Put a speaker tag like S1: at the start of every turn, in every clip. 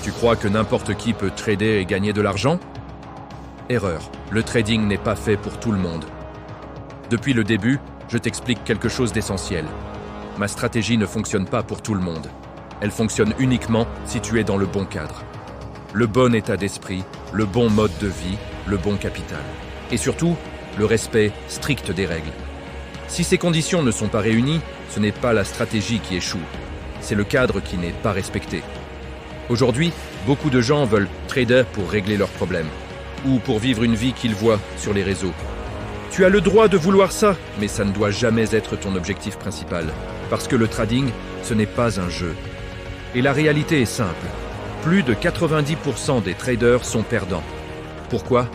S1: Tu crois que n'importe qui peut trader et gagner de l'argent? Erreur. Le trading n'est pas fait pour tout le monde. Depuis le début, je t'explique quelque chose d'essentiel. Ma stratégie ne fonctionne pas pour tout le monde. Elle fonctionne uniquement si tu es dans le bon cadre. Le bon état d'esprit, le bon mode de vie, le bon capital. Et surtout, le respect strict des règles. Si ces conditions ne sont pas réunies, ce n'est pas la stratégie qui échoue. C'est le cadre qui n'est pas respecté. Aujourd'hui, beaucoup de gens veulent trader pour régler leurs problèmes ou pour vivre une vie qu'ils voient sur les réseaux. Tu as le droit de vouloir ça, mais ça ne doit jamais être ton objectif principal. Parce que le trading, ce n'est pas un jeu. Et la réalité est simple. Plus de 90% des traders sont perdants. Pourquoi?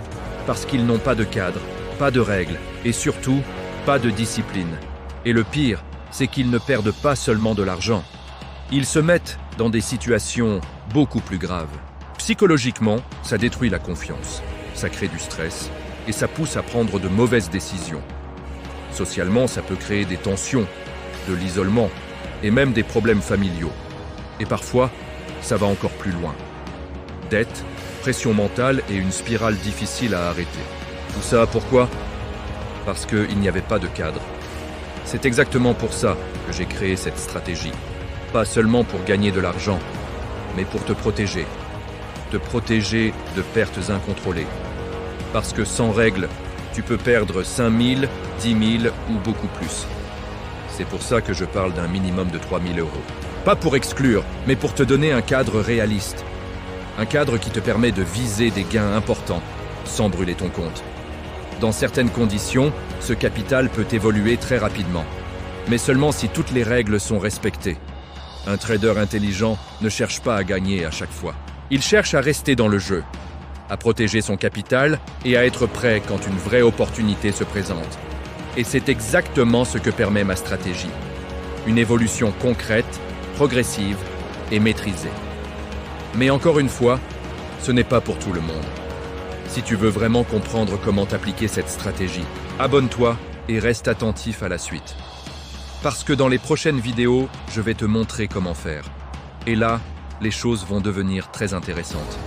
S1: Parce qu'ils n'ont pas de cadre, pas de règles et surtout, pas de discipline. Et le pire, c'est qu'ils ne perdent pas seulement de l'argent. Ils se mettent dans des situations beaucoup plus graves. Psychologiquement, ça détruit la confiance, ça crée du stress et ça pousse à prendre de mauvaises décisions. Socialement, ça peut créer des tensions, de l'isolement et même des problèmes familiaux. Et parfois, ça va encore plus loin. Dette, pression mentale et une spirale difficile à arrêter. Tout ça, pourquoi? Parce qu'il n'y avait pas de cadre. C'est exactement pour ça que j'ai créé cette stratégie. Pas seulement pour gagner de l'argent, mais pour te protéger. Te protéger de pertes incontrôlées. Parce que sans règles, tu peux perdre 5 000, 10 000 ou beaucoup plus. C'est pour ça que je parle d'un minimum de 3 000 €. Pas pour exclure, mais pour te donner un cadre réaliste. Un cadre qui te permet de viser des gains importants, sans brûler ton compte. Dans certaines conditions, ce capital peut évoluer très rapidement, mais seulement si toutes les règles sont respectées. Un trader intelligent ne cherche pas à gagner à chaque fois. Il cherche à rester dans le jeu, à protéger son capital et à être prêt quand une vraie opportunité se présente. Et c'est exactement ce que permet ma stratégie. Une évolution concrète, progressive et maîtrisée. Mais encore une fois, ce n'est pas pour tout le monde. Si tu veux vraiment comprendre comment appliquer cette stratégie, abonne-toi et reste attentif à la suite. Parce que dans les prochaines vidéos, je vais te montrer comment faire. Et là, les choses vont devenir très intéressantes.